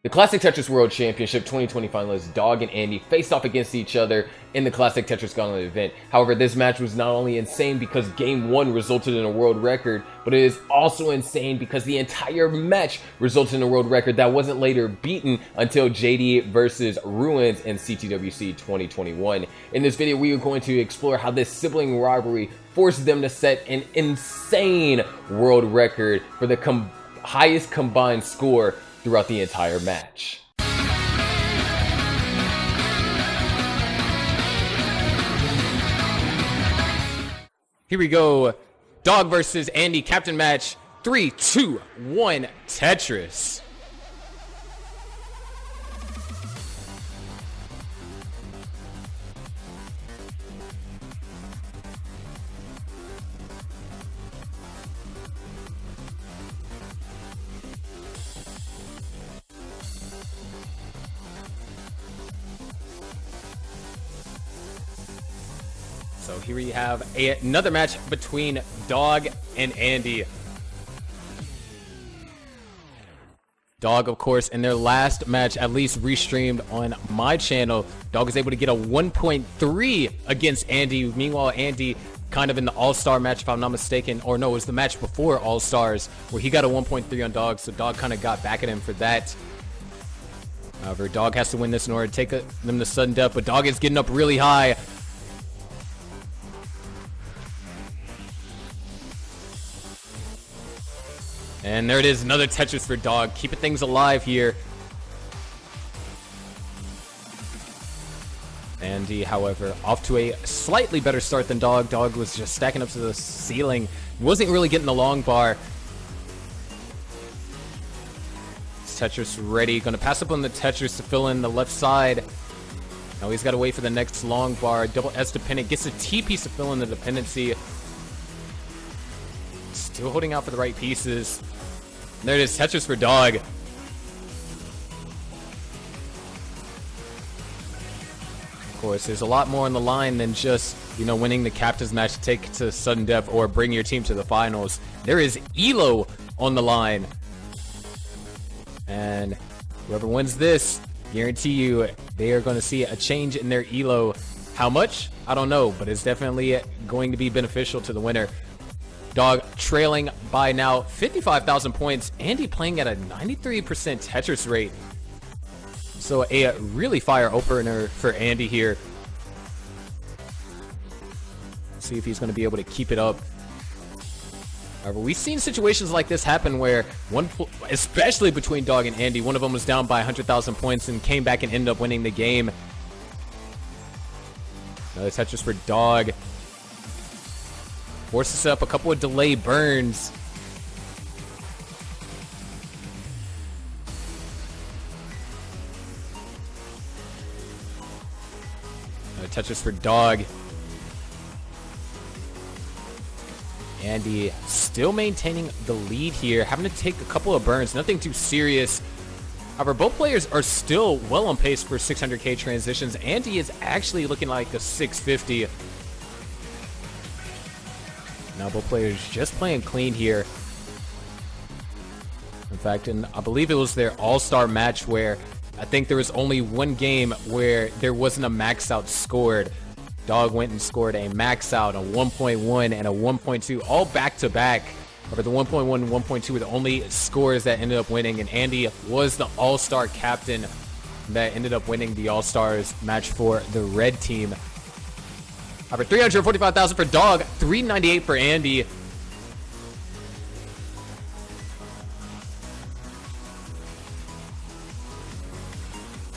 The Classic Tetris World Championship 2020 finalists Dog and Andy faced off against each other in the Classic Tetris Gauntlet Event. However, this match was not only insane because Game 1 resulted in a world record, but it is also insane because the entire match resulted in a world record that wasn't later beaten until JD versus Ruins in CTWC 2021. In this video, we are going to explore how this sibling rivalry forced them to set an insane world record for the highest combined score throughout the entire match. Here we go. Dog versus Andy captain match. 3, 2, 1, Tetris. So here we have another match between Dog and Andy. Dog, of course, in their last match, at least restreamed on my channel, Dog was able to get a 1.3 against Andy. Meanwhile, Andy kind of in the All-Star match, if I'm not mistaken, or no, it was the match before All-Stars, where he got a 1.3 on Dog, so Dog kind of got back at him for that. However, Dog has to win this in order to take them to sudden death, but Dog is getting up really high. And there it is, another Tetris for Dog, keeping things alive here. Andy, however, off to a slightly better start than Dog. Dog was just stacking up to the ceiling. Wasn't really getting the long bar. Tetris ready. Going to pass up on the Tetris to fill in the left side. Now he's got to wait for the next long bar. Double S dependent. Gets a T piece to fill in the dependency. Still holding out for the right pieces. And there it is, Tetris for Dog. Of course, there's a lot more on the line than just, winning the captain's match to take to sudden death or bring your team to the finals. There is ELO on the line. And whoever wins this, guarantee you they are going to see a change in their ELO. How much? I don't know, but it's definitely going to be beneficial to the winner. Dog trailing by now 55,000 points. Andy playing at a 93% Tetris rate. So a really fire opener for Andy here. See if he's going to be able to keep it up. However, we've seen situations like this happen where especially between Dog and Andy, one of them was down by 100,000 points and came back and ended up winning the game. Another Tetris for Dog. Forces up a couple of delay burns. Tetris for Dog. Andy still maintaining the lead here, having to take a couple of burns, nothing too serious. However, both players are still well on pace for 600k transitions. Andy is actually looking like a 650. Now both players just playing clean here. In fact, I believe it was their all-star match where I think there was only one game where there wasn't a max out scored. Dog went and scored a max out, a 1.1 and a 1.2, all back-to-back. However, the 1.1 and 1.2 were the only scores that ended up winning, and Andy was the all-star captain that ended up winning the all-stars match for the red team. However, 345,000 for Dog, 398 for Andy.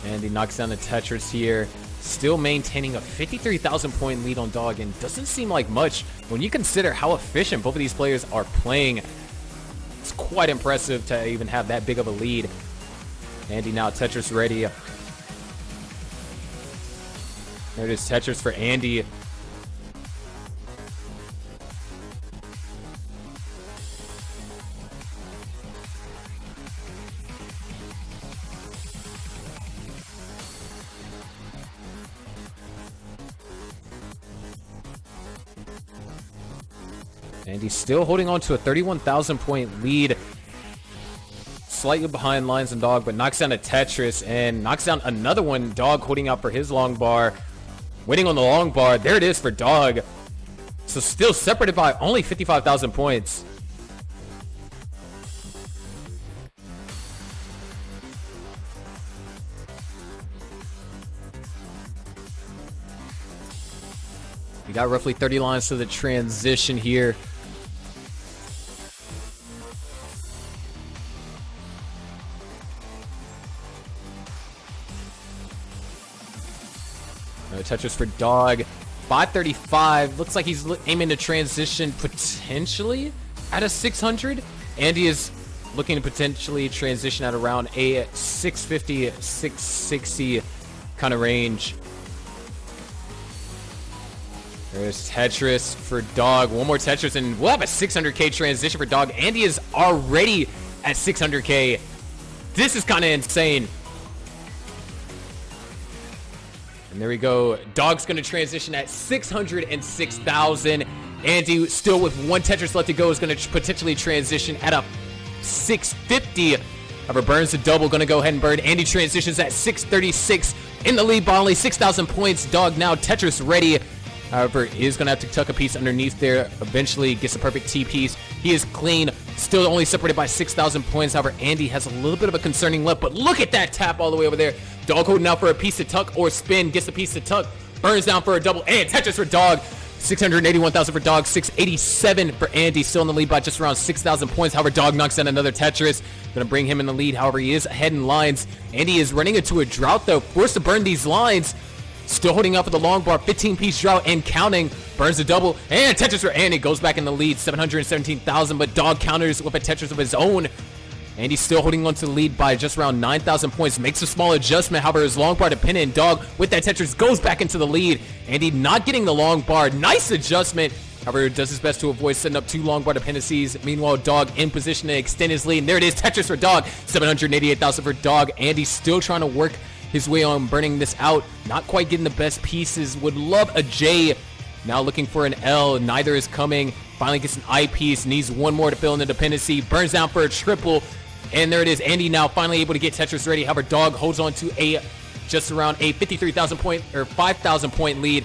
Andy knocks down the Tetris here. Still maintaining a 53,000 point lead on Dog, and doesn't seem like much when you consider how efficient both of these players are playing. It's quite impressive to even have that big of a lead. Andy now Tetris ready. There it is, Tetris for Andy. And he's still holding on to a 31,000 point lead. slightly behind lines and Dog, but knocks down a Tetris and knocks down another one. Dog holding out for his long bar, waiting on the long bar. There it is for Dog. So still separated by only 55,000 points. We got roughly 30 lines to the transition here. Tetris for Dog. 535. Looks like he's aiming to transition potentially at a 600. Andy is looking to potentially transition at around a 650, 660 kind of range. There's Tetris for Dog. One more Tetris, and we'll have a 600k transition for Dog. Andy is already at 600k. This is kind of insane. And there we go. Dog's going to transition at 606,000. Andy, still with one Tetris left to go, is going to potentially transition at a 650. However, burns the double, going to go ahead and burn. Andy transitions at 636 in the lead by only 6,000 points. Dog now Tetris ready. However, is going to have to tuck a piece underneath there. Eventually gets a perfect T piece. He is clean. Still only separated by 6,000 points. However, Andy has a little bit of a concerning lip. But look at that tap all the way over there. Dog holding out for a piece to tuck or spin. Gets a piece to tuck. Burns down for a double. And Tetris for Dog. 681,000 for Dog. 687 for Andy. Still in the lead by just around 6,000 points. However, Dog knocks down another Tetris. Going to bring him in the lead. However, he is ahead in lines. Andy is running into a drought, though. Forced to burn these lines. Still holding up for the long bar, 15-piece drought and counting. Burns a double, and Tetris for Andy goes back in the lead, 717,000, but Dog counters with a Tetris of his own. Andy's still holding on to the lead by just around 9,000 points, makes a small adjustment. However, his long bar dependent. Dog with that Tetris goes back into the lead. Andy not getting the long bar, nice adjustment. However, does his best to avoid setting up two long bar dependencies. Meanwhile, Dog in position to extend his lead. And there it is, Tetris for Dog, 788,000 for Dog. Andy still trying to work his way on burning this out. Not quite getting the best pieces. Would love a J. Now looking for an L. Neither is coming. Finally gets an I piece. Needs one more to fill in the dependency. Burns down for a triple. And there it is. Andy now finally able to get Tetris ready. However, Dog holds on to a just around a 53,000 point or 5,000 point lead.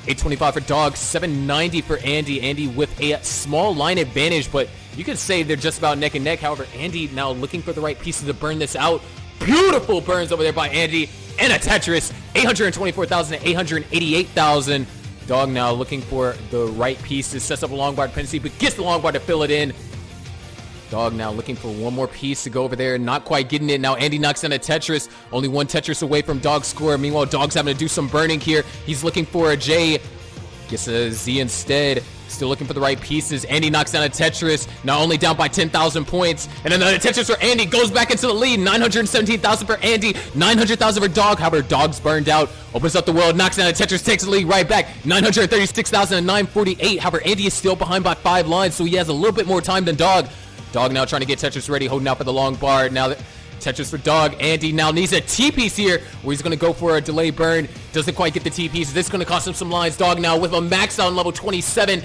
825 for Dog. 790 for Andy. Andy with a small line advantage, but you could say they're just about neck and neck. However, Andy now looking for the right pieces to burn this out. Beautiful burns over there by Andy. And a Tetris. 824,000 to 888,000. Dog now looking for the right pieces. Sets up a long bar dependency, but gets the long bar to fill it in. Dog now looking for one more piece to go over there. Not quite getting it. Now Andy knocks down a Tetris. Only one Tetris away from Dog's score. Meanwhile, Dog's having to do some burning here. He's looking for a J. Gets a Z instead. Still looking for the right pieces. Andy knocks down a Tetris. Now only down by 10,000 points. And another Tetris for Andy. Goes back into the lead. 917,000 for Andy. 900,000 for Dog. However, Dog's burned out. Opens up the world. Knocks down a Tetris. Takes the lead right back. 936,000 and 948. However, Andy is still behind by 5 lines. So he has a little bit more time than Dog. Dog now trying to get Tetris ready. Holding out for the long bar. Now that Tetris for Dog. Andy now needs a T-piece here where he's going to go for a delay burn. Doesn't quite get the T-piece. This is going to cost him some lines. Dog now with a max out on level 27.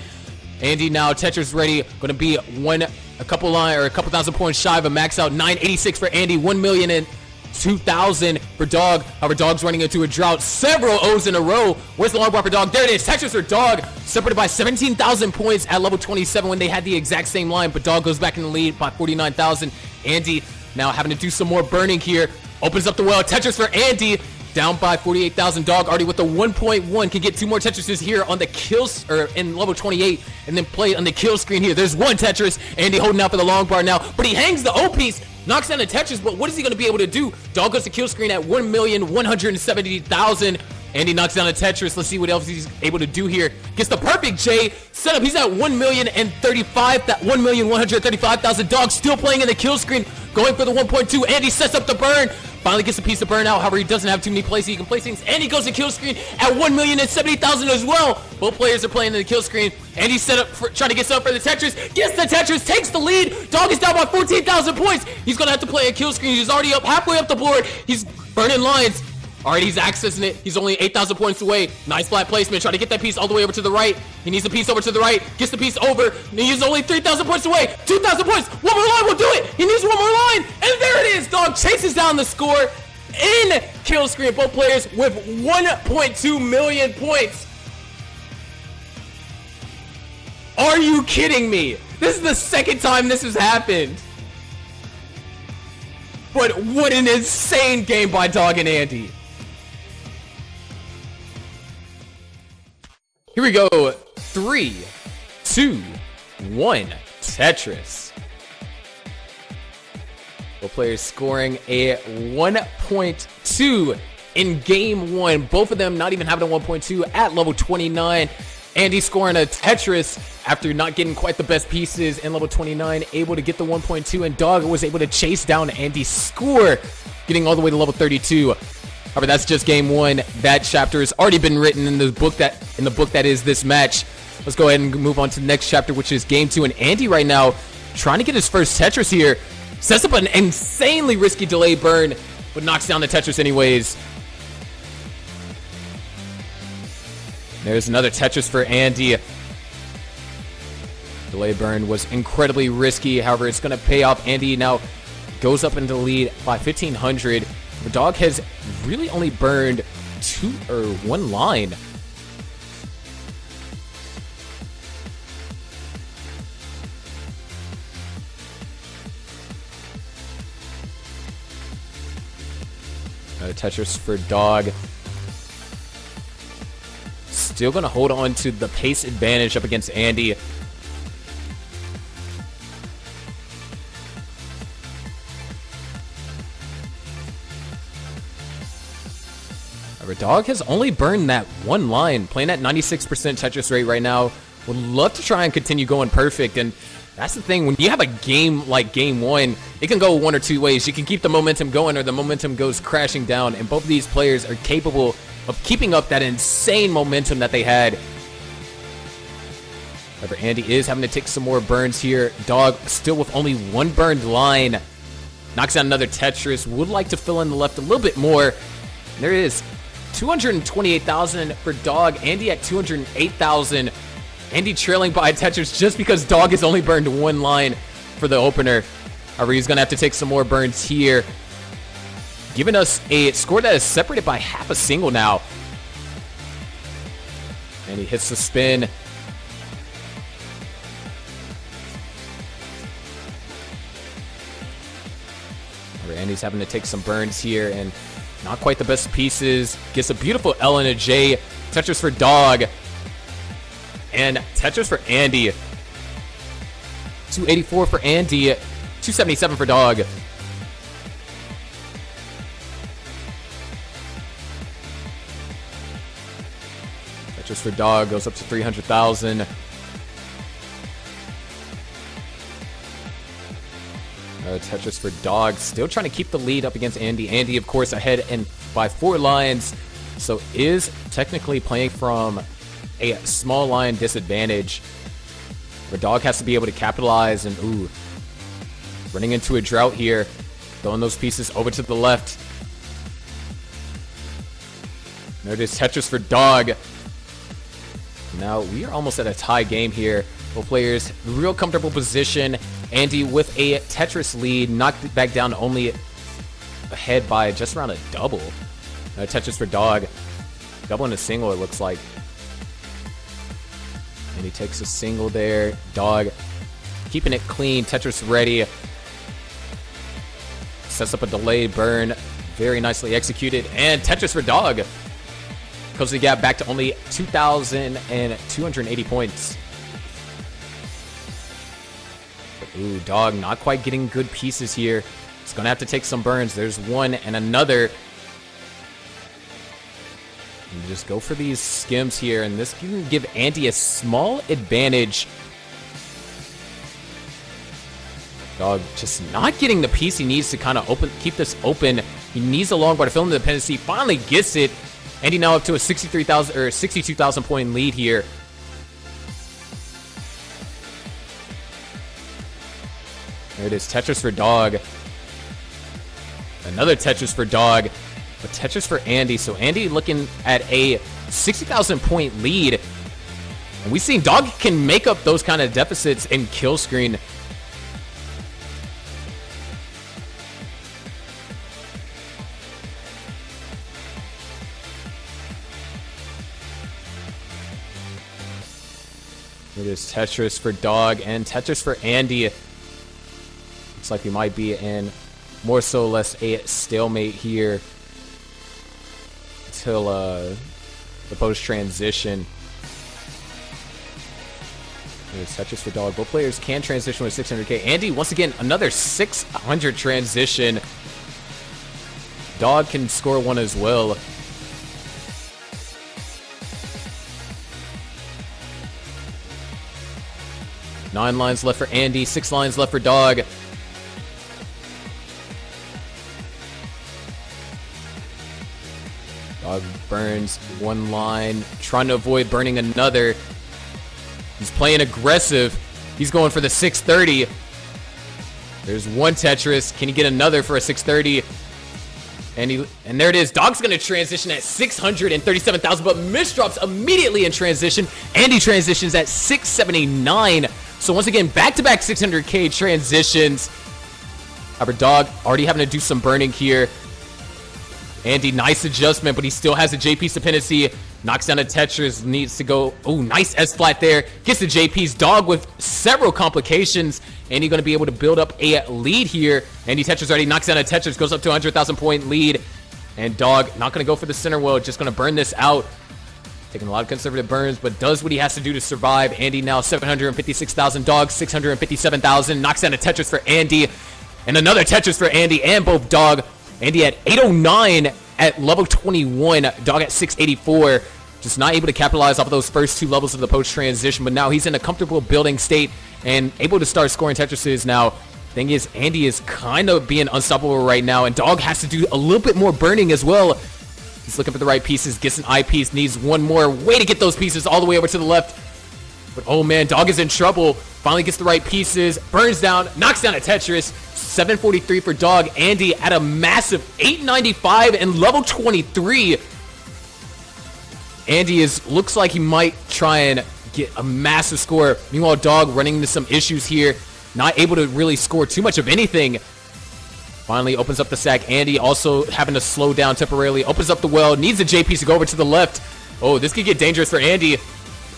Andy now Tetris ready. Going to be a couple thousand points shy of a max out. 986 for Andy. 1,002,000 for Dog. However, Dog's running into a drought. Several O's in a row. Where's the long bar for Dog? There it is. Tetris for Dog. Separated by 17,000 points at level 27 when they had the exact same line. But Dog goes back in the lead by 49,000. Andy now having to do some more burning here. Opens up the well. Tetris for Andy. Down by 48,000. Dog already with the 1.1 can get 2 more Tetrises here on the kills or in level 28 and then play on the kill screen here. There's one Tetris. Andy holding out for the long bar now, but he hangs the O piece, knocks down the Tetris, but what is he going to be able to do? Dog goes to kill screen at 1,170,000. Andy knocks down a Tetris. Let's see what else he's able to do here. Gets the perfect J setup. He's at 1,135,000. Dog still playing in the kill screen, going for the 1.2. Andy sets up the burn. Finally gets a piece of burn out. However, he doesn't have too many places he can place things. And he goes to kill screen at 1,070,000 as well. Both players are playing in the kill screen. And he's set up for, trying to get set up for the Tetris. Gets the Tetris, takes the lead. Dog is down by 14,000 points. He's going to have to play a kill screen. He's already up halfway up the board. He's burning lines. All right, he's accessing it. He's only 8,000 points away. Nice flat placement. Try to get that piece all the way over to the right. He needs the piece over to the right. Gets the piece over. He's only 3,000 points away. 2,000 points. One more line will do it. He needs one more line. And there it is. Dog chases down the score in kill screen. Both players with 1.2 million points. Are you kidding me? This is the second time this has happened. But what an insane game by Dog and Andy. Here we go. 3, 2, 1. Tetris. Both players scoring a 1.2 in game 1. Both of them not even having a 1.2 at level 29. Andy scoring a Tetris after not getting quite the best pieces in level 29, able to get the 1.2, and Dog was able to chase down Andy's score, getting all the way to level 32. However, that's just game 1. That chapter has already been written in the book that is this match. Let's go ahead and move on to the next chapter, which is game 2. And Andy right now trying to get his first Tetris here. Sets up an insanely risky delay burn, but knocks down the Tetris anyways. There's another Tetris for Andy. Delay burn was incredibly risky. However, it's going to pay off. Andy now goes up into the lead by 1,500. The Dog has really only burned one line. Another Tetris for Dog. Still going to hold on to the pace advantage up against Andy. Dog has only burned that one line, playing at 96% Tetris rate right now. Would love to try and continue going perfect, and that's the thing. When you have a game like game 1, it can go one or two ways. You can keep the momentum going, or the momentum goes crashing down, and both of these players are capable of keeping up that insane momentum that they had. However, Andy is having to take some more burns here. Dog still with only one burned line. Knocks out another Tetris. Would like to fill in the left a little bit more. And there it is. 228,000 for Dog. Andy at 208,000. Andy trailing by Tetris just because Dog has only burned one line for the opener. However, he's going to have to take some more burns here, giving us a score that is separated by half a single now. And he hits the spin. However, Andy's having to take some burns here, and not quite the best pieces. Gets a beautiful L and a J. Tetris for Dog. And Tetris for Andy. 284 for Andy. 277 for Dog. Tetris for Dog goes up to 300,000. Tetris for Dog, still trying to keep the lead up against Andy. Andy, of course, ahead and by 4 lines, so is technically playing from a small line disadvantage. Where Dog has to be able to capitalize, and running into a drought here, throwing those pieces over to the left. There it is, Tetris for Dog. Now we are almost at a tie game here. Both players, real comfortable position. Andy with a Tetris lead, knocked it back down to only ahead by just around a double. Tetris for Dog. Double and a single, it looks like. And he takes a single there. Dog keeping it clean. Tetris ready. Sets up a delayed burn. Very nicely executed. And Tetris for Dog. Closes the gap back to only 2,280 points. Dog not quite getting good pieces here. He's going to have to take some burns. There's one and another. And just go for these skims here, and this can give Andy a small advantage. Dog just not getting the piece he needs to kind of keep this open. He needs a long bar to fill in the dependency. Finally gets it. Andy now up to a 63,000 or 62,000 point lead here. There it is, Tetris for Dog. Another Tetris for Dog. But Tetris for Andy. So Andy looking at a 60,000 point lead. And we've seen Dog can make up those kind of deficits in kill screen. It is Tetris for Dog and Tetris for Andy. Looks like we might be in more so or less a stalemate here until the post transition. There's Tetris for Dog. Both players can transition with 600k. Andy, once again, another 600 transition. Dog can score one as well. Nine lines left for Andy, 6 lines left for Dog. Dog burns one line, trying to avoid burning another. He's playing aggressive. He's going for the 630. There's one Tetris. Can he get another for a 630? And there it is. Dog's going to transition at 637,000, but misdrops immediately in transition. Andy transitions at 679. So once again, back-to-back 600k transitions. However, Dog already having to do some burning here. Andy, nice adjustment, but he still has a J-piece dependency. Knocks down a Tetris, needs to go. Oh, nice S-flat there. Gets the J-piece. Dog with several complications. Andy going to be able to build up a lead here. Andy Tetris already knocks down a Tetris, goes up to a 100,000 point lead. And Dog not going to go for the center wheel, just going to burn this out. Taking a lot of conservative burns, but does what he has to do to survive. Andy now 756,000. Dog 657,000. Knocks down a Tetris for Andy. And another Tetris for Andy and both Dog. Andy at 809 at level 21. Dog at 684. Just not able to capitalize off of those first two levels of the post transition, but now he's in a comfortable building state and able to start scoring Tetrises now. Thing is, Andy is kind of being unstoppable right now, and Dog has to do a little bit more burning as well. He's looking for the right pieces, gets an eye piece, needs one more way to get those pieces all the way over to the left. But oh man, Dog is in trouble. Finally gets the right pieces, burns down, knocks down a Tetris. 743 for Dog. Andy at a massive 895 and level 23. Andy looks like he might try and get a massive score. Meanwhile, Dog running into some issues here, not able to really score too much of anything. Finally opens up the sack. Andy also having to slow down temporarily. Opens up the well. Needs the J piece to go over to the left. Oh, this could get dangerous for Andy.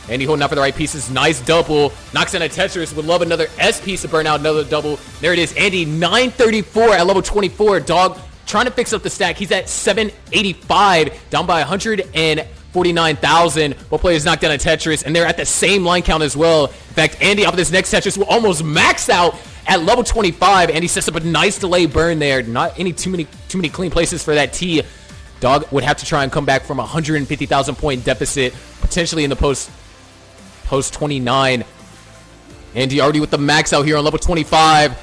Andy holding out for the right pieces. Nice double. Knocks down a Tetris. Would love another S piece to burn out another double. There it is. Andy 934 at level 24. Dog trying to fix up the stack. He's at 785. Down by 149,000. Both players knocked down a Tetris. And they're at the same line count as well. In fact, Andy off of this next Tetris will almost max out at level 25. Andy sets up a nice delay burn there. Not any too many clean places for that T. Dog would have to try and come back from a 150,000 point deficit, potentially in the post 29. Andy already with the max out here on level 25.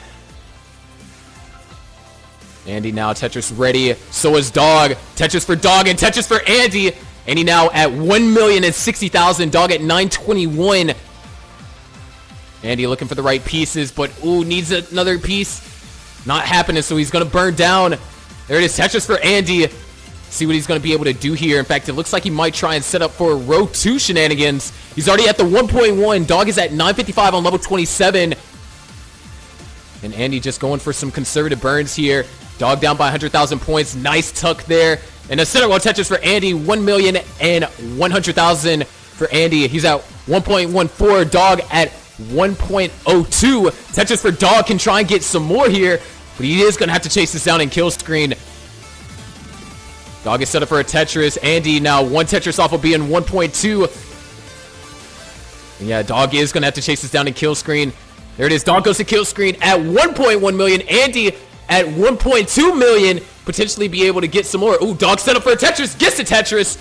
Andy now Tetris ready. So is Dog. Tetris for Dog and Tetris for Andy. Andy now at 1,060,000. Dog at 921. Andy looking for the right pieces, but ooh, needs another piece. Not happening, so he's going to burn down. There it is, Tetris for Andy. See what he's going to be able to do here. In fact, it looks like he might try and set up for row 2 shenanigans. He's already at the 1.1. Dog is at 955 on level 27. And Andy just going for some conservative burns here. Dog down by 100,000 points. Nice tuck there. And a center wall Tetris for Andy. 1,100,000 for Andy. He's at 1.14. Dog at 1.02. Tetris for Dog can try and get some more here, but he is going to have to chase this down in kill screen. Dog is set up for a Tetris. Andy now one Tetris off of being 1.2. And yeah, Dog is going to have to chase this down in kill screen. There it is. Dog goes to kill screen at 1.1 million. Andy at 1.2 million. Potentially be able to get some more. Ooh, Dog set up for a Tetris. Gets the Tetris,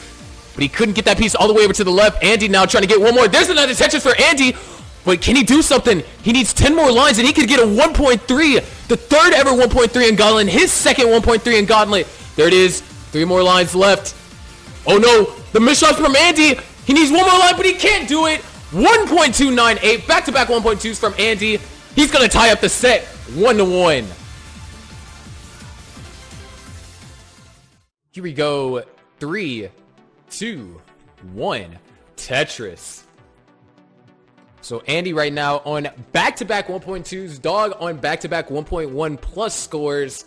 but he couldn't get that piece all the way over to the left. Andy now trying to get one more. There's another Tetris for Andy. But can he do something? He needs 10 more lines and he could get a 1.3. The third ever 1.3 in Gauntlet. His second 1.3 in Gauntlet. There it is. 3 more lines left. Oh no. The misshots from Andy. He needs one more line, but he can't do it. 1.298. Back-to-back 1.2s from Andy. He's going to tie up the set 1-1. Here we go. 3, 2, 1. Tetris. So Andy right now on back-to-back 1.2s, Dog on back-to-back 1.1 plus scores.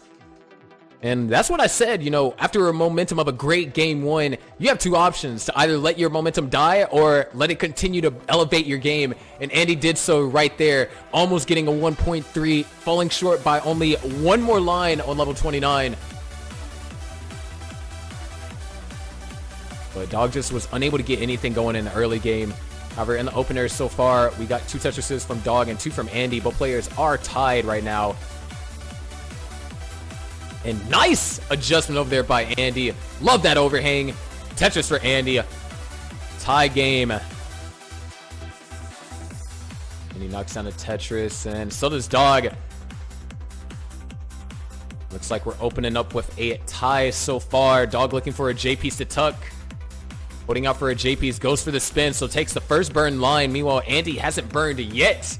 And that's what I said, you know, after a momentum of a great game one, you have two options to either let your momentum die or let it continue to elevate your game. And Andy did so right there, almost getting a 1.3, falling short by only one more line on level 29. But Dog just was unable to get anything going in the early game. However, in the opener so far, we got 2 Tetrises from Dog and 2 from Andy. Both players are tied right now. And nice adjustment over there by Andy. Love that overhang. Tetris for Andy. Tie game. And he knocks down a Tetris, and so does Dog. Looks like we're opening up with a tie so far. Dog looking for a J-piece to tuck. Holding out for a J-piece, goes for the spin, so takes the first burn line. Meanwhile, Andy hasn't burned yet.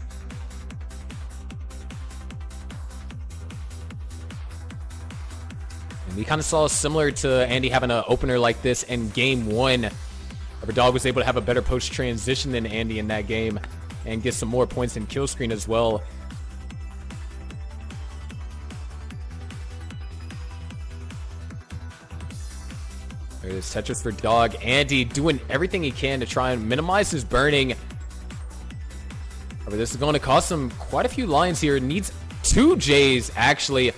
And we kind of saw similar to Andy having an opener like this in game one. However, Dog was able to have a better post transition than Andy in that game and get some more points in kill screen as well. There's Tetris for Dog. Andy doing everything he can to try and minimize his burning. However, this is going to cost him quite a few lines here. Needs 2 J's, actually.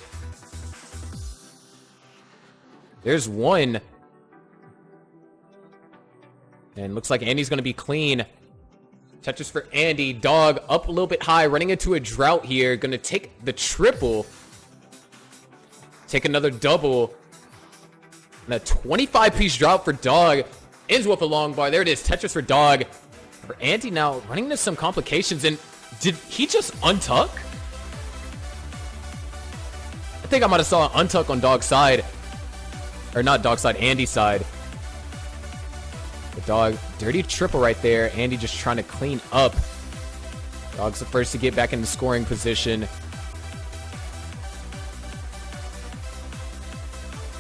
There's one. And looks like Andy's going to be clean. Tetris for Andy. Dog up a little bit high, running into a drought here. Going to take the triple. Take another double. And a 25-piece drop for Dog. Ends with a long bar. There it is. Tetris for Dog. For Andy now running into some complications. And did he just untuck? I think I might have saw an untuck on Dog's side. Or not Dog's side, Andy's side. The Dog, dirty triple right there. Andy just trying to clean up. Dog's the first to get back into scoring position.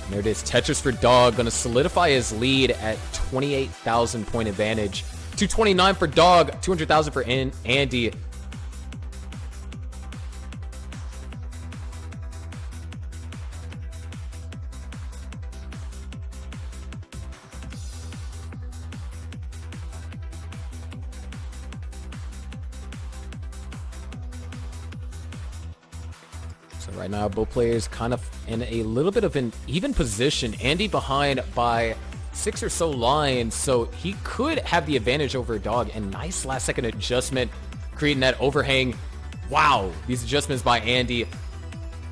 And there it is. Tetris for Dog. Going to solidify his lead at 28,000 point advantage. 229 for Dog. 200,000 for Andy. So right now, both players kind of in a little bit of an even position. Andy behind by 6 or so lines, so he could have the advantage over Dog. And nice last second adjustment, creating that overhang. Wow, these adjustments by Andy.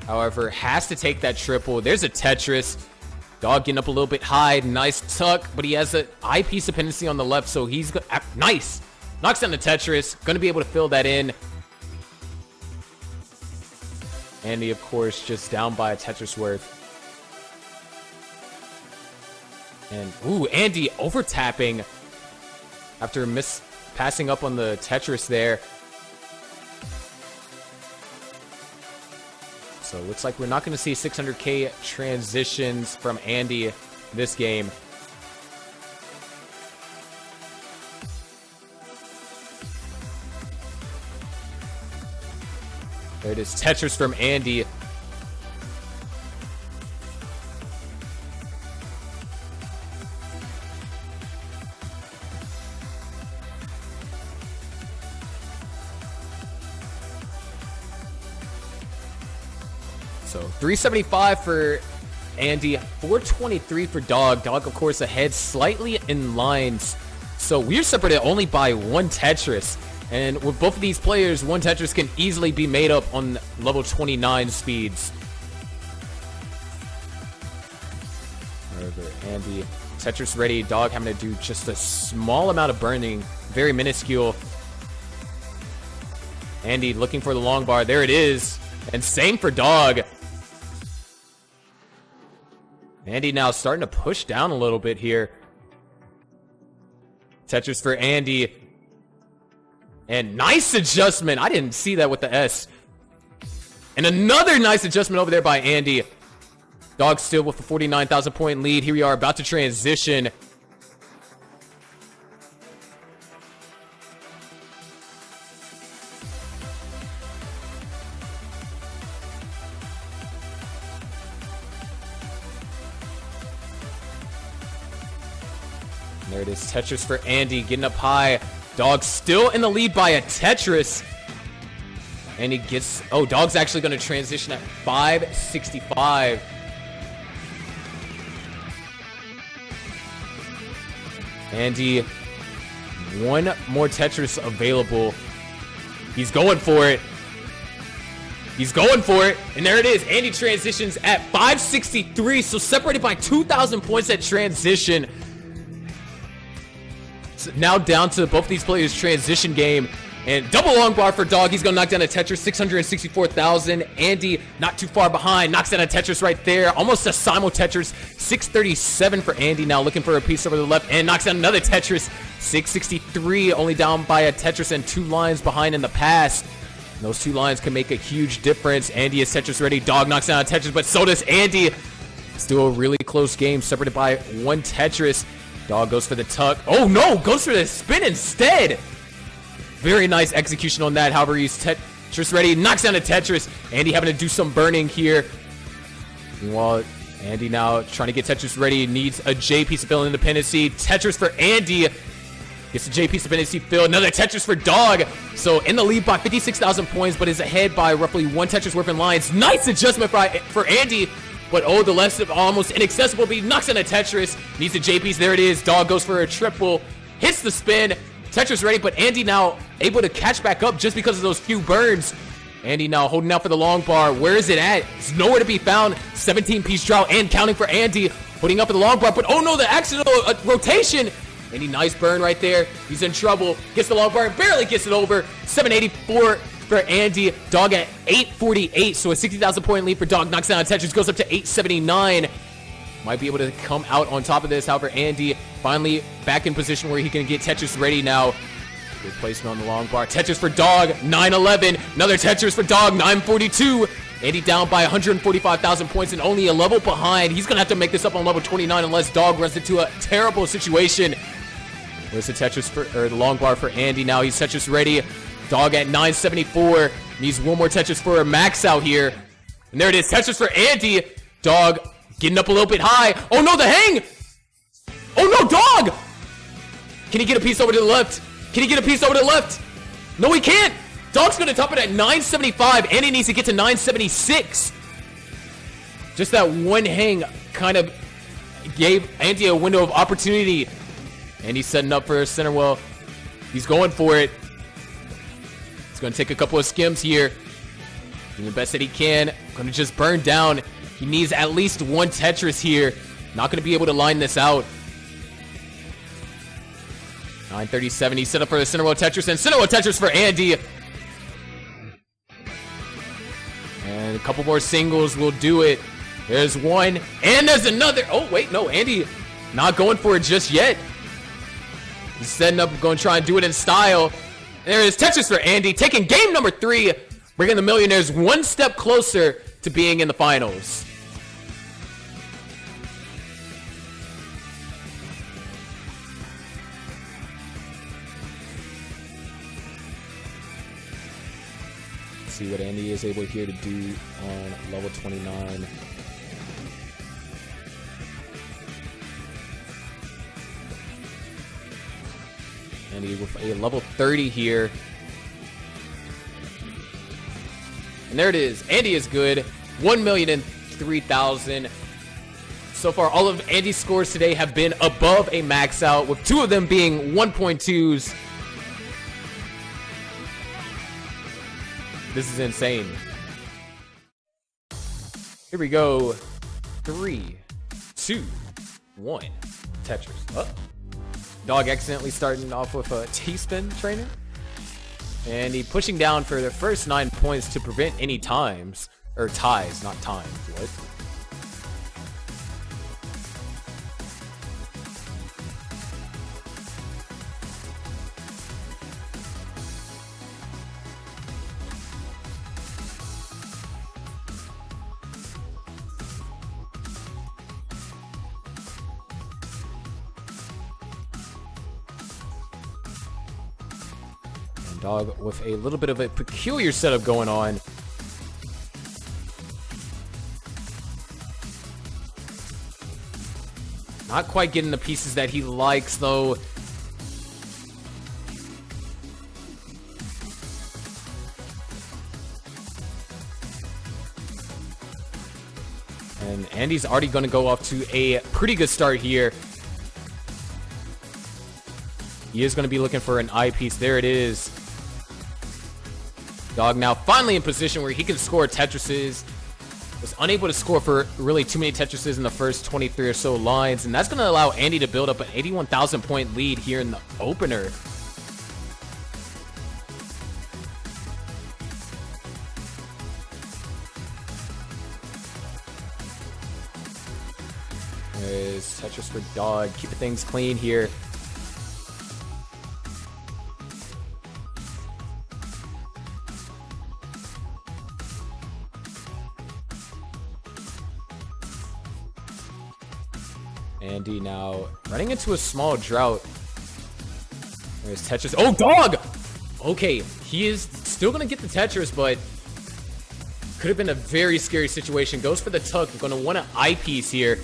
However, has to take that triple. There's a Tetris. Dog getting up a little bit high. Nice tuck, but he has an eyepiece dependency on the left, so he's nice. Knocks down the Tetris. Going to be able to fill that in. Andy, of course, just down by a Tetris worth. And, ooh, Andy over-tapping after passing up on the Tetris there. So it looks like we're not going to see 600k transitions from Andy this game. There it is, Tetris from Andy. So 375 for Andy, 423 for Dog. Dog, of course, ahead slightly in lines. So we're separated only by 1 Tetris. And with both of these players, 1 Tetris can easily be made up on level 29 speeds. However, Andy, Tetris ready. Dog having to do just a small amount of burning. Very minuscule. Andy looking for the long bar. There it is. And same for Dog. Andy now starting to push down a little bit here. Tetris for Andy. And nice adjustment. I didn't see that with the S. And another nice adjustment over there by Andy. Dog still with a 49,000 point lead. Here we are about to transition. There it is, Tetris for Andy, getting up high. Dog still in the lead by a Tetris. And he gets, oh, Dog's actually going to transition at 565. Andy, one more Tetris available. He's going for it. He's going for it. And there it is. Andy transitions at 563. So separated by 2,000 points at transition. So now down to both these players' transition game. And double long bar for Dog. He's going to knock down a Tetris, 664,000. Andy not too far behind. Knocks down a Tetris right there. Almost a simul Tetris. 637 for Andy. Now looking for a piece over the left. And knocks down another Tetris. 663. Only down by a Tetris and 2 lines behind in the pass. And those 2 lines can make a huge difference. Andy is Tetris ready. Dog knocks down a Tetris, but so does Andy. Still a really close game. Separated by 1 Tetris. Dog goes for the tuck. Oh no! Goes for the spin instead. Very nice execution on that. However, he's Tetris ready. Knocks down a Tetris. Andy having to do some burning here. Meanwhile, Andy now trying to get Tetris ready. Needs a J piece to fill in the dependency. Tetris for Andy. Gets the J piece of dependency filled. Another Tetris for Dog. So in the lead by 56,000 points, but is ahead by roughly 1 Tetris worth in lines. Nice adjustment for Andy. But oh, the left almost inaccessible, but he knocks in a Tetris. Needs a J piece. There it is. Dog goes for a triple. Hits the spin. Tetris ready, but Andy now able to catch back up just because of those few burns. Andy now holding out for the long bar. Where is it at? It's nowhere to be found. 17-piece drought and counting for Andy. Putting up for the long bar, but oh no, the accidental rotation. Andy, nice burn right there. He's in trouble. Gets the long bar and barely gets it over. 784 for Andy. Dog at 848, so a 60,000 point lead for Dog. Knocks down a Tetris, goes up to 879. Might be able to come out on top of this. However, Andy finally back in position where he can get Tetris ready now. Good placement on the long bar. Tetris for Dog, 911. Another Tetris for Dog, 942. Andy down by 145,000 points and only a level behind. He's going to have to make this up on level 29 unless Dog runs into a terrible situation. Where's the Tetris or the long bar for Andy now? He's Tetris ready. Dog at 974. Needs one more Tetris for a max out here. And there it is. Tetris for Andy. Dog getting up a little bit high. Oh no, the hang! Oh no, Dog! Can he get a piece over to the left? Can he get a piece over to the left? No, he can't! Dog's gonna top it at 975, and he needs to get to 976. Just that one hang kind of gave Andy a window of opportunity. And he's setting up for a center well. He's going for it. He's gonna take a couple of skims here. Doing the best that he can. Gonna just burn down. He needs at least 1 Tetris here. Not going to be able to line this out. 937. He's set up for the center row Tetris. And center row Tetris for Andy. And a couple more singles will do it. There's one. And there's another. Oh, wait. No, Andy not going for it just yet. He's setting up. Going to try and do it in style. There is Tetris for Andy. Taking game number 3. Bringing the Millionaires 1 step closer to being in the finals. See what Andy is able here to do on level 29. Andy with a level 30 here. And there it is. Andy is good. 1,003,000. So far, all of Andy's scores today have been above a max out, with 2 of them being 1.2s. This is insane. Here we go. 3, 2, 1. Tetris. Oh. Dog accidentally starting off with a T-spin trainer. And he pushing down for the first 9 points to prevent any times. Or ties, not times. What? Dog with a little bit of a peculiar setup going on. Not quite getting the pieces that he likes, though. And Andy's already going to go off to a pretty good start here. He is going to be looking for an eye piece. There it is. Dog now finally in position where he can score Tetrises. Was unable to score for really too many Tetrises in the first 23 or so lines. And that's going to allow Andy to build up an 81,000 point lead here in the opener. There's Tetris for Dog. Keeping things clean here. Andy now running into a small drought. There's Tetris. Oh, Dog! Okay, he is still going to get the Tetris, but could have been a very scary situation. Goes for the tuck. Going to want an eyepiece here.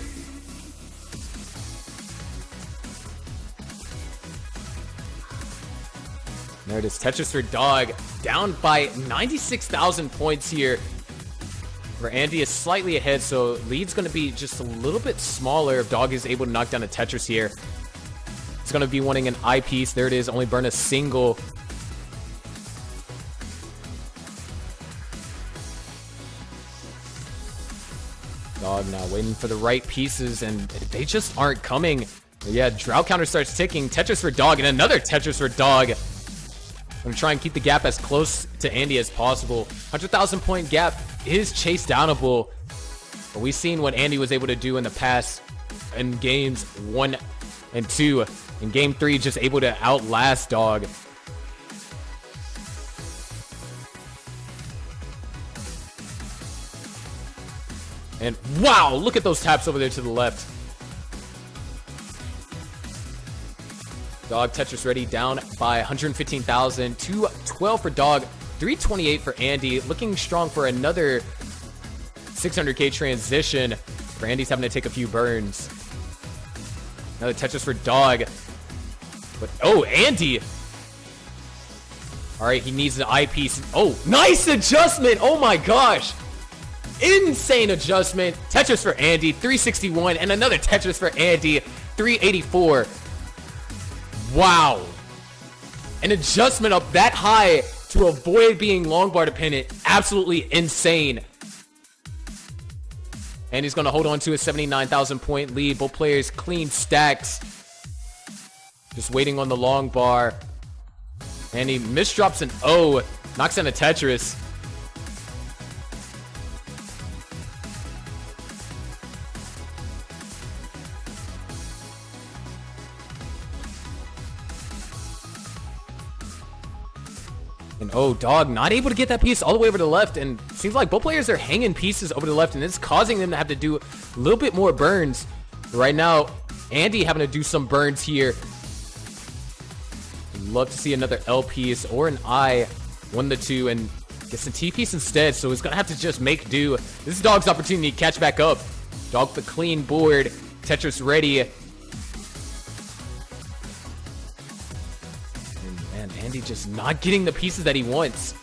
There it is. Tetris for Dog. Down by 96,000 points here. Where Andy is slightly ahead, so lead's going to be just a little bit smaller if Dog is able to knock down a Tetris here. It's going to be wanting an eyepiece. There it is. Only burn a single. Dog now waiting for the right pieces, and they just aren't coming. But yeah, drought counter starts ticking. Tetris for Dog, and another Tetris for Dog. I'm going to try and keep the gap as close to Andy as possible. 100,000 point gap is chase downable. But we've seen what Andy was able to do in the past in games 1 and 2. In game 3, just able to outlast Dog. And wow, look at those taps over there to the left. Dog Tetris ready, down by 115,000. 212 for Dog, 328 for Andy. Looking strong for another 600k transition. For Andy's having to take a few burns. Another Tetris for Dog. But oh, Andy. All right, he needs an eyepiece. Oh, nice adjustment. Oh my gosh. Insane adjustment. Tetris for Andy, 361. And another Tetris for Andy, 384. Wow. An adjustment up that high to avoid being long bar dependent. Absolutely insane. And he's going to hold on to a 79,000 point lead. Both players clean stacks. Just waiting on the long bar. And he misdrops an O. Knocks down a Tetris. And oh, Dog not able to get that piece all the way over to the left. And seems like both players are hanging pieces over to the left. And it's causing them to have to do a little bit more burns. Right now, Andy having to do some burns here. Love to see another L piece or an I. 1 to 2 and gets the T piece instead. So he's going to have to just make do. This is Dog's opportunity to catch back up. Dog with the clean board. Tetris ready. Andy just not getting the pieces that he wants.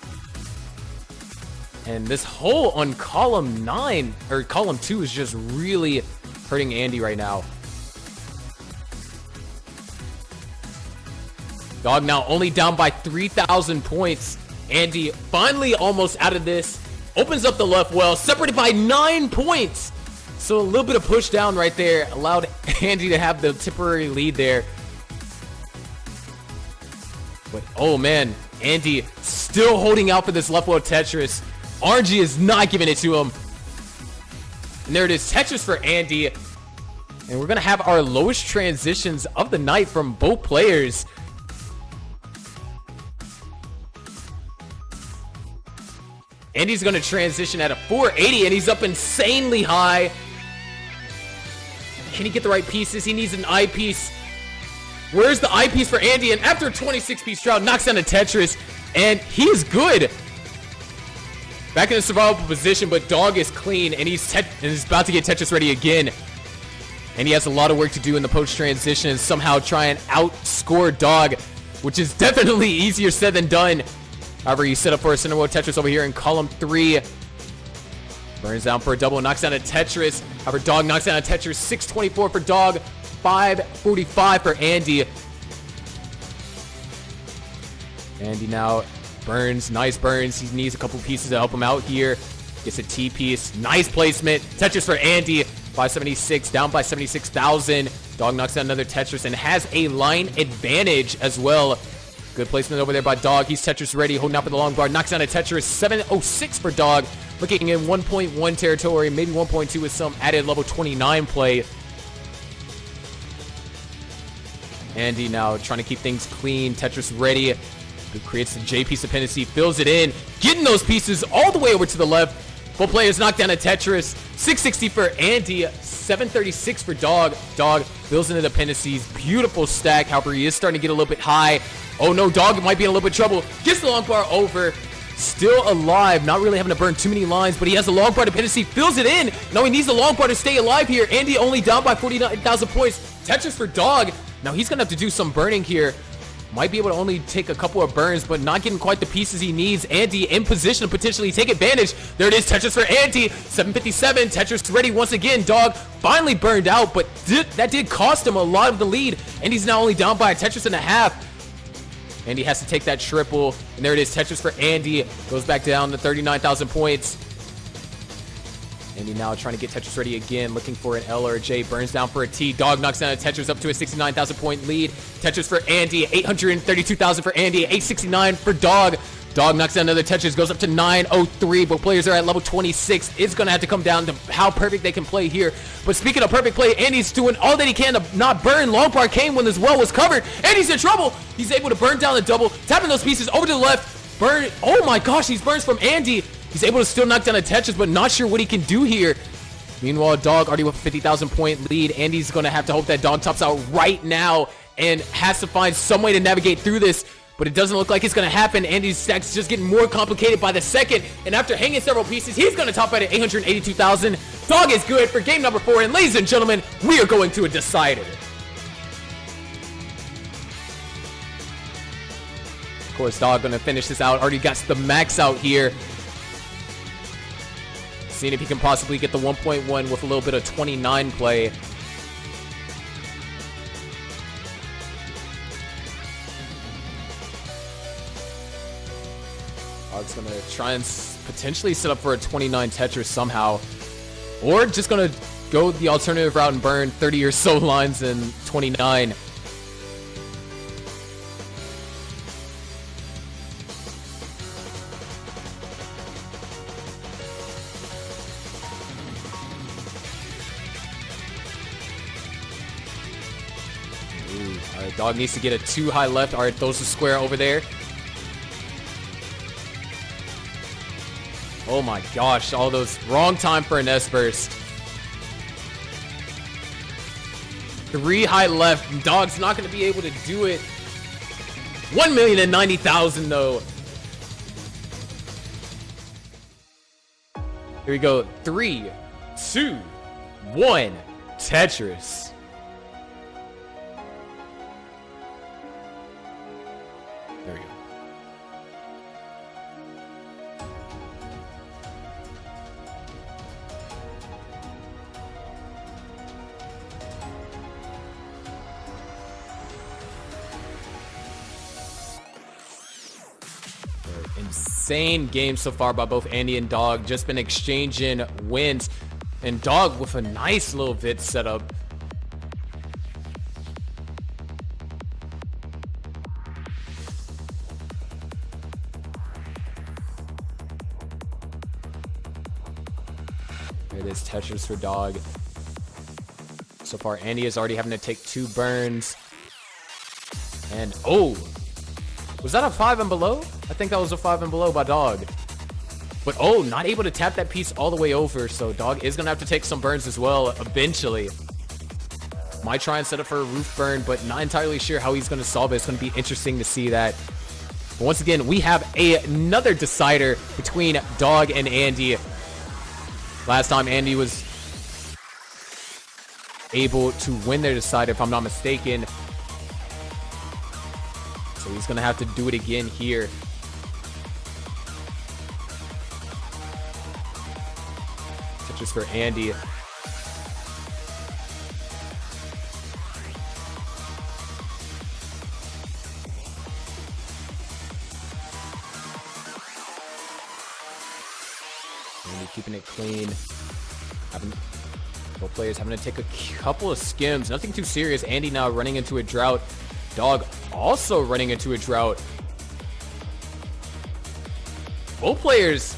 And this hole on column 9 or column 2 is just really hurting Andy right now. Dog now only down by 3,000 points. Andy finally almost out of this. Opens up the left well, separated by 9 points. So a little bit of push down right there allowed Andy to have the temporary lead there. But oh man, Andy still holding out for this left well Tetris. RG is not giving it to him. And there it is, Tetris for Andy. And we're going to have our lowest transitions of the night from both players. Andy's going to transition at a 480 and he's up insanely high. Can he get the right pieces? He needs an eyepiece. Where's the eyepiece for Andy? And after a 26-piece drought, knocks down a Tetris. and he is good. Back in the survivable position, but Dog is clean, and he's about to get Tetris ready again. And he has a lot of work to do in the post transition and somehow try and outscore Dog, which is definitely easier said than done. However, he set up for a center row Tetris over here in column 3. Burns down for a double, knocks down a Tetris. However, Dog knocks down a Tetris. 624 for Dog, 545 for Andy. Andy now burns, nice burns. He needs a couple pieces to help him out here. Gets a T piece, nice placement. Tetris for Andy, 576, down by 76,000. Dog knocks down another Tetris and has a line advantage as well. Good placement over there by Dog. He's Tetris ready, holding out for the long bar. Knocks down a Tetris, 706 for Dog. Looking in 1.1 territory, maybe 1.2 with some added level 29 play. Andy now trying to keep things clean. Tetris ready. Creates the J piece dependency, fills it in, getting those pieces all the way over to the left. Both players knock down a Tetris. 660 for Andy, 736 for Dog. Dog fills in the dependencies. Beautiful stack. However, he is starting to get a little bit high. Oh no, Dog might be in a little bit of trouble. Gets the long bar over. Still alive, not really having to burn too many lines, but he has a long bar dependency, fills it in. Now he needs the long bar to stay alive here. Andy only down by 49,000 points. Tetris for Dog. Now he's gonna have to do some burning here. Might be able to only take a couple of burns, but not getting quite the pieces he needs. Andy in position to potentially take advantage. There it is, Tetris for Andy. 757, Tetris ready once again. Dog finally burned out, but that did cost him a lot of the lead. Andy's now only down by a Tetris and a half. Andy has to take that triple, and there it is, Tetris for Andy. Goes back down to 39,000 points. Andy now trying to get Tetris ready again, looking for an L or a J. Burns down for a T. Dog knocks down a Tetris up to a 69,000 point lead. Tetris for Andy, 832,000 for Andy, 869 for Dog. Dog knocks down another Tetris, goes up to 903. Both players are at level 26. It's going to have to come down to how perfect they can play here. But speaking of perfect play, Andy's doing all that he can to not burn. Long bar came when this well was covered. Andy's in trouble. He's able to burn down the double, tapping those pieces over to the left. Burn. Oh my gosh, these burns from Andy. He's able to still knock down a Tetris, but not sure what he can do here. Meanwhile, Dog already with a 50,000 point lead. Andy's going to have to hope that Dog tops out right now and has to find some way to navigate through this. But it doesn't look like it's going to happen. Andy's stack's just getting more complicated by the second. And after hanging several pieces, he's going to top out at 882,000. Dog is good for game number 4. And ladies and gentlemen, we are going to a decider. Of course, Dog going to finish this out. Already got the max out here. Seeing if he can possibly get the 1.1 with a little bit of 29 play. Dog's going to try and potentially set up for a 29 Tetris somehow. Or just going to go the alternative route and burn 30 or so lines in 29. Alright, Dog needs to get a 2 high left. Alright, throws the square over there. Oh my gosh, all those. Wrong time for an S-burst. 3 high left. Dog's not going to be able to do it. 1,090,000 though. Here we go. 3, 2, 1. Tetris. There we go. Insane game so far by both Andy and Dog. Just been exchanging wins. And Dog with a nice little vid setup. There it is, Tetris for Dog. So far, Andy is already having to take 2 burns. And, oh! Was that a 5 and below? I think that was a 5 and below by Dog. But, oh, not able to tap that piece all the way over. So Dog is going to have to take some burns as well eventually. Might try and set up for a roof burn, but not entirely sure how he's going to solve it. It's going to be interesting to see that. But once again, we have another decider between Dog and Andy. Last time Andy was able to win their decider, if I'm not mistaken. So he's going to have to do it again here. Tetris for Andy. Andy keeping it clean. Both players having to take a couple of skims. Nothing too serious. Andy now running into a drought. Dog also running into a drought. Both players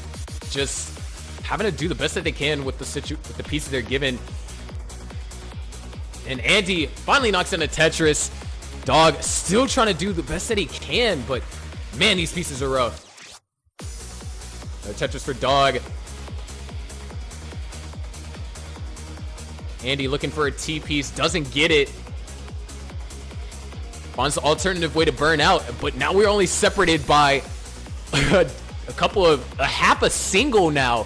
just having to do the best that they can with the pieces they're given. And Andy finally knocks in a Tetris. Dog still trying to do the best that he can, but man, these pieces are rough. Tetris for Dog. Andy looking for a T-piece, doesn't get it. Finds the alternative way to burn out, but now we're only separated by a half a single now.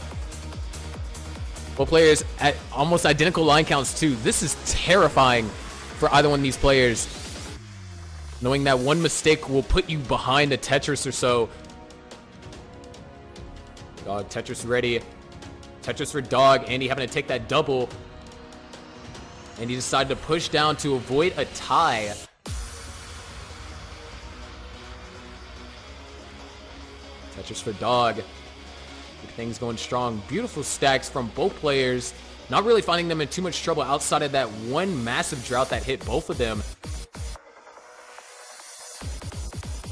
Both players at almost identical line counts too. This is terrifying for either one of these players. Knowing that one mistake will put you behind a Tetris or so. Dog, Tetris ready. Tetris for Dog. Andy having to take that double. And he decided to push down to avoid a tie. Tetris for Dog. Things going strong. Beautiful stacks from both players. Not really finding them in too much trouble outside of that one massive drought that hit both of them.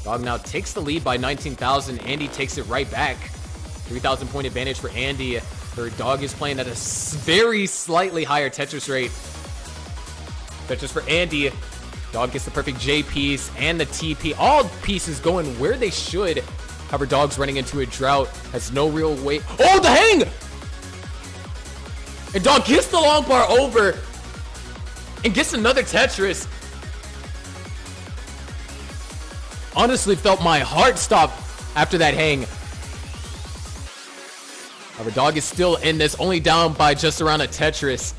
Dog now takes the lead by 19,000. Andy takes it right back. 3,000 point advantage for Andy. Her Dog is playing at a very slightly higher Tetris rate. Tetris for Andy. Dog gets the perfect J piece and the TP. All pieces going where they should. However, Dog's running into a drought. Has no real weight. Oh, the hang! And Dog gets the long bar over. And gets another Tetris. Honestly, felt my heart stop after that hang. However, Dog is still in this. Only down by just around a Tetris.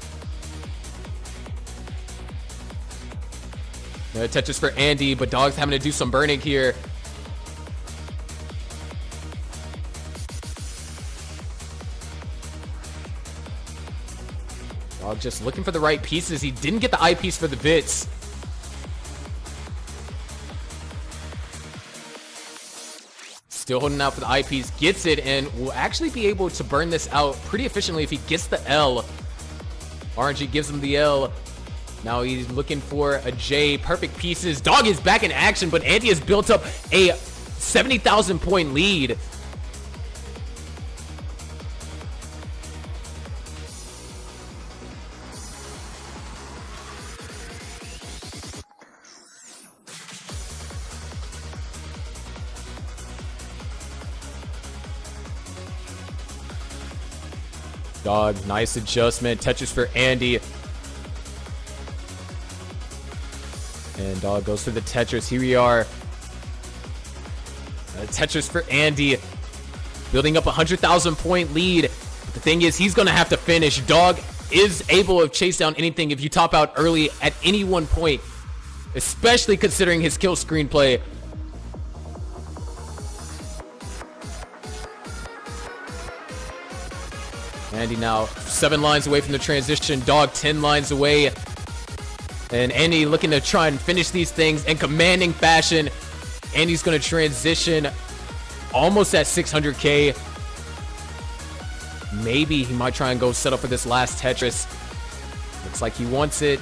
Another Tetris for Andy, but Dog's having to do some burning here. Dog just looking for the right pieces. He didn't get the eye piece for the bits. Still holding out for the eye piece. Gets it and will actually be able to burn this out pretty efficiently if he gets the L. RNG gives him the L. Now he's looking for a J. Perfect pieces. Dog is back in action, but Andy has built up a 70,000 point lead. Dog, nice adjustment. Tetris for Andy. And Dog goes for the Tetris. Here we are. Tetris for Andy. Building up a 100,000 point lead. The thing is, he's going to have to finish. Dog is able to chase down anything if you top out early at any one point. Especially considering his kill screenplay. Andy now 7 lines away from the transition. Dog 10 lines away. And Andy looking to try and finish these things in commanding fashion. Andy's going to transition almost at 600k. Maybe he might try and go settle for this last Tetris. Looks like he wants it.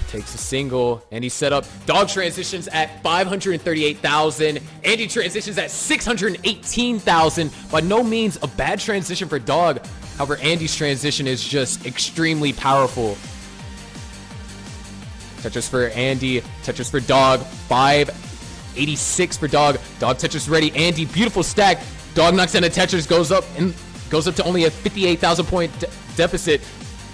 Takes a single, and he set up. Dog transitions at 538,000. Andy transitions at 618,000. By no means a bad transition for Dog. However, Andy's transition is just extremely powerful. Tetris for Andy, Tetris for Dog, 586 for Dog. Dog Tetris ready. Andy, beautiful stack. Dog knocks in a Tetris, goes up to only a 58,000 point deficit.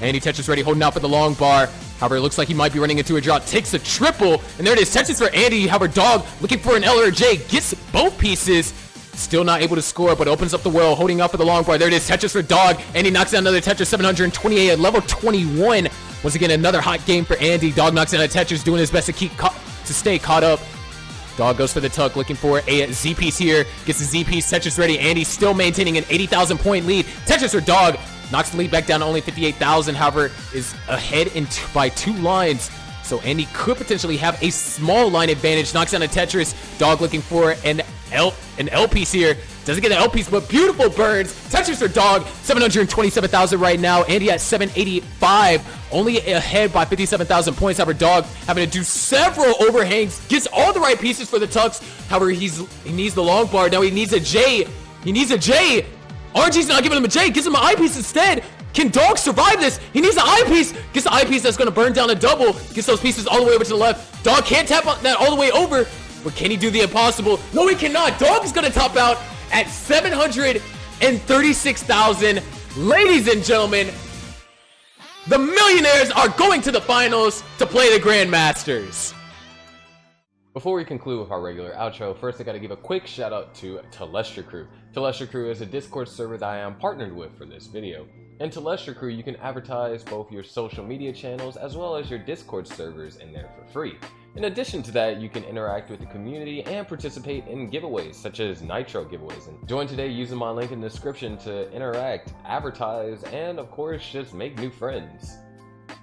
Andy Tetris ready, holding out for the long bar. However, it looks like he might be running into a draw. Takes a triple, and there it is. Tetris for Andy. However, Dog looking for an L or a J. Gets both pieces. Still not able to score, but opens up the well, holding up for the long bar. There it is. Tetris for Dog. Andy knocks down another Tetris, 728 at level 21. Once again, another hot game for Andy. Dog knocks down a Tetris, doing his best to stay caught up. Dog goes for the tuck, looking for a Z piece here. Gets the Z piece. Tetris ready. Andy still maintaining an 80,000 point lead. Tetris for Dog. Knocks the lead back down to only 58,000, however, is ahead by 2 lines. So Andy could potentially have a small line advantage. Knocks down a Tetris. Dog looking for an L piece here. Doesn't get an L piece, but beautiful burns. Tetris for Dog, 727,000 right now. Andy at 785, only ahead by 57,000 points. However, Dog having to do several overhangs. Gets all the right pieces for the tucks. However, he needs the long bar. Now he needs a J. He needs a J. RG's not giving him a J, gives him an eyepiece instead. Can Dog survive this? He needs an eyepiece. Gets the eyepiece that's going to burn down a double. Gets those pieces all the way over to the left. Dog can't tap that all the way over, but can he do the impossible? No, he cannot. Dog is going to top out at 736,000. Ladies and gentlemen, the millionaires are going to the finals to play the Grandmasters. Before we conclude with our regular outro, first I gotta give a quick shout out to Telestra Crew. Telestra Crew is a Discord server that I am partnered with for this video. In Telestra Crew, you can advertise both your social media channels as well as your Discord servers in there for free. In addition to that, you can interact with the community and participate in giveaways such as Nitro giveaways. And join today using my link in the description to interact, advertise, and of course just make new friends.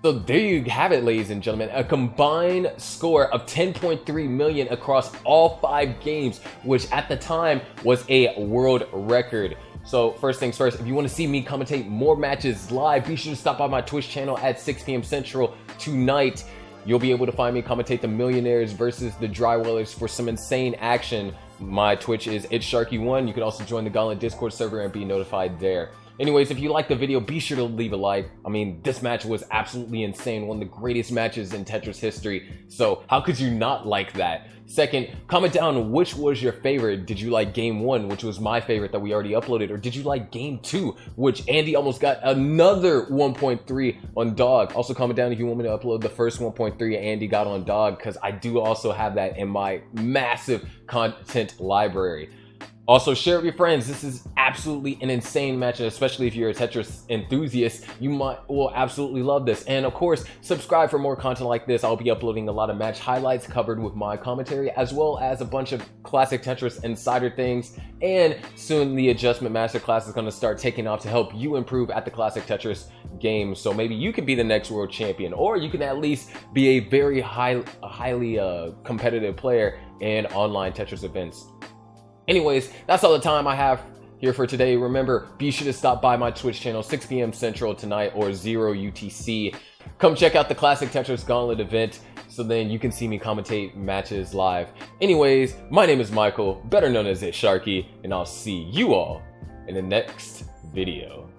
So there you have it, ladies and gentlemen, a combined score of 10.3 million across all 5 games, which at the time was a world record. So first things first, if you want to see me commentate more matches live, be sure to stop by my Twitch channel at 6 p.m. Central tonight. You'll be able to find me commentate the Millionaires versus the Drywallers for some insane action. My Twitch is ITZsharky1. You can also join the Gauntlet Discord server and be notified there. Anyways, if you liked the video, be sure to leave a like. I mean, this match was absolutely insane. One of the greatest matches in Tetris history. So how could you not like that? Second, comment down which was your favorite. Did you like game 1, which was my favorite that we already uploaded? Or did you like game 2, which Andy almost got another 1.3 on Dog? Also comment down if you want me to upload the first 1.3 Andy got on Dog, because I do also have that in my massive content library. Also, share with your friends. This is absolutely an insane match, and especially if you're a Tetris enthusiast, you will absolutely love this. And of course, subscribe for more content like this. I'll be uploading a lot of match highlights covered with my commentary, as well as a bunch of Classic Tetris insider things. And soon the Adjustment Masterclass is going to start taking off to help you improve at the Classic Tetris game. So maybe you can be the next world champion, or you can at least be a very highly competitive player in online Tetris events. Anyways, that's all the time I have here for today. Remember, be sure to stop by my Twitch channel, 6 p.m. Central tonight or 0 UTC. Come check out the Classic Tetris Gauntlet Event so then you can see me commentate matches live. Anyways, my name is Michael, better known as ITZsharky, and I'll see you all in the next video.